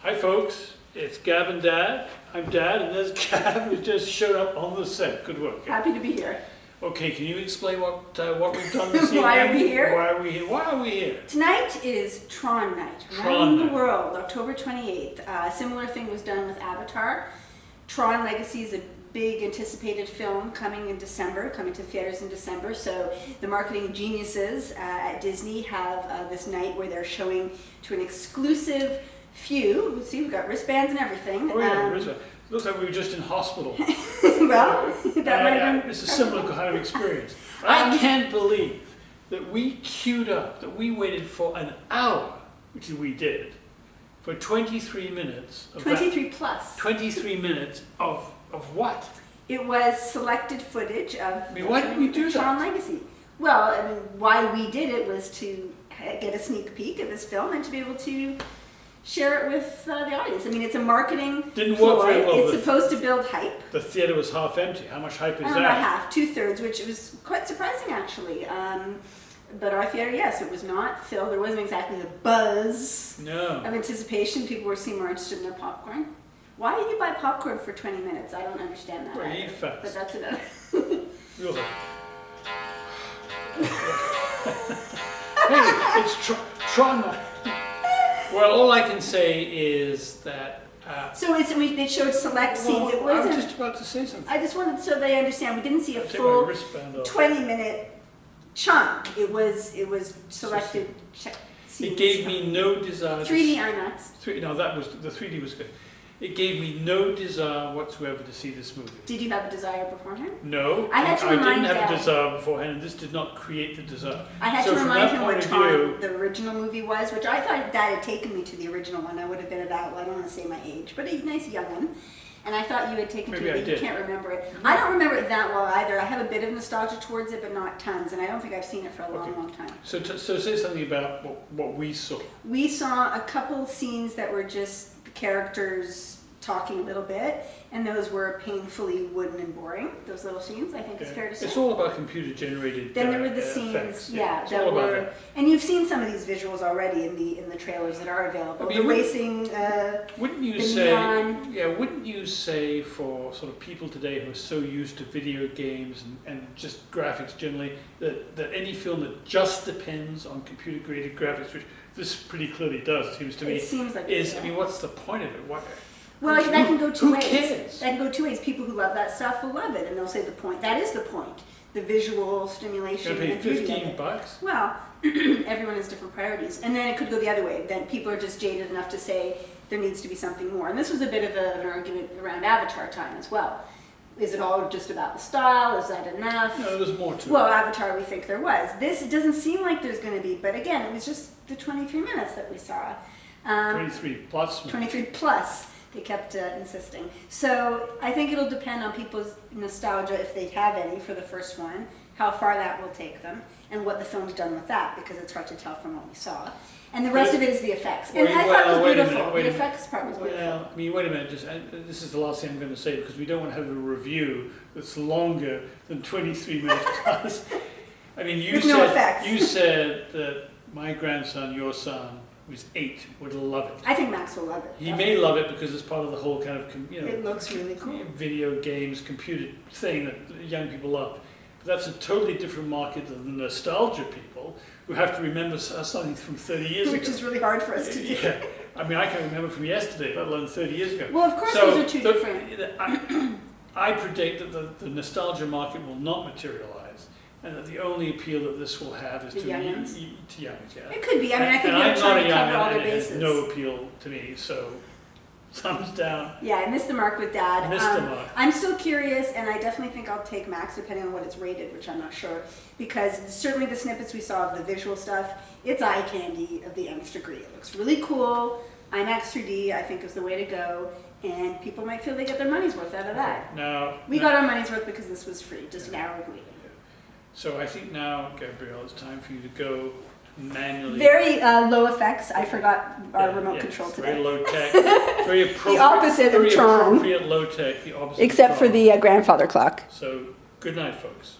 Hi folks, it's Gab and Dad. I'm Dad and there's Gab who just showed up on the set. Good work. Gab. Happy to be here. Okay, can you explain what we've done this evening? Why are we here? Why are we here? Why are we here? Tonight is Tron Night. Around the world, October 28th. A similar thing was done with Avatar. Tron Legacy is a big anticipated film coming to theaters in December. So the marketing geniuses at Disney have this night where they're showing to an exclusive few. Let's see, we've got wristbands and everything. Oh yeah, wristband. Looks like we were just in hospital. Well, that might have been... It's a similar kind of experience. I can't believe that we queued up, that we waited for an hour, which we did, for 23 minutes. 23 plus. 23 minutes of what? It was selected footage of why did we do Tron that? Legacy. Well, why we did it was to get a sneak peek of this film and to be able to share it with the audience. It's a marketing Didn't work very well. It's supposed to build hype. The theater was half empty. How much hype is that? About half, 2/3, which was quite surprising actually. But our theater, yes, it was not filled. There wasn't exactly the buzz of anticipation. People were seeming more interested in their popcorn. Why did you buy popcorn for 20 minutes? I don't understand that. Well, eat fast. But that's another. Real Hey, it's Tron Night. Well, all I can say is that... they showed select scenes. It wasn't... I was just about to say something. I just wanted so they understand. We didn't see a full 20-minute chunk. It was selected scenes. It gave me no desire... 3D IMAX. No, the 3D was good. It gave me no desire whatsoever to see this movie. Did you have a desire beforehand? No, I didn't have a desire beforehand, and this did not create the desire. I had to remind him what Tron, the original movie was, which I thought Dad had taken me to the original one. I would have been about, I don't want to say my age, but a nice young one. And I thought you had taken me to it, but you can't remember it. I don't remember it that well either. I have a bit of nostalgia towards it, but not tons, and I don't think I've seen it for a long time. So say something about what we saw. We saw a couple scenes that were just the characters talking a little bit, and those were painfully wooden and boring. Those little scenes, I think it's fair to say. It's all about computer-generated. Then there were the scenes, effects. that were, and you've seen some of these visuals already in the trailers that are available. The racing, wouldn't you say for sort of people today who are so used to video games and just graphics generally, that any film that just depends on computer-created graphics, which this pretty clearly does, it seems to me, what's the point of it? Well, that can go two ways. Who cares? That can go two ways. People who love that stuff will love it, and they'll say the point. That is the point. The visual stimulation. You're going to pay $15? Well, everyone has different priorities. And then it could go the other way. Then people are just jaded enough to say there needs to be something more. And this was a bit of an argument around Avatar time as well. Is it all just about the style? Is that enough? No, there's more to it. Well, Avatar, we think there was. This, it doesn't seem like there's going to be. But again, it was just the 23 minutes that we saw. 23 plus. 23 plus. They kept insisting. So I think it'll depend on people's nostalgia, if they have any, for the first one, how far that will take them, and what the film's done with that, because it's hard to tell from what we saw. And the rest of it is the effects. And I thought it was beautiful. The effects part was beautiful. Well, wait a minute. This is the last thing I'm going to say, because we don't want to have a review that's longer than 23 minutes plus. You said that my grandson, your son, who's 8, would love it. I think Max will love it. He may love it because it's part of the whole kind of, it looks really cool. Video games, computer thing that young people love. But that's a totally different market than the nostalgia people who have to remember something from 30 years ago. Which is really hard for us to do. Yeah. I can remember from yesterday, let alone 30 years ago. Well, of course those are two different. I predict that the nostalgia market will not materialize. And that the only appeal that this will have is to youngins. Yeah. It could be. I think I'm trying to not a cover all youngin, their bases. It has no appeal to me, so thumbs down. Yeah, I missed the mark with Dad. Missed the mark. I'm still curious, and I definitely think I'll take Max, depending on what it's rated, which I'm not sure. Because certainly the snippets we saw of the visual stuff, it's eye candy of the nth degree. It looks really cool. IMAX 3D, I think, is the way to go. And people might feel they get their money's worth out of that. We got our money's worth because this was free, just an hour of waiting. So I think now, Gabrielle, it's time for you to go manually. Very low effects. I forgot our remote control today. Very low tech. Very appropriate. The opposite of Tron. Appropriate low tech. The opposite. Except for the grandfather clock. So good night, folks.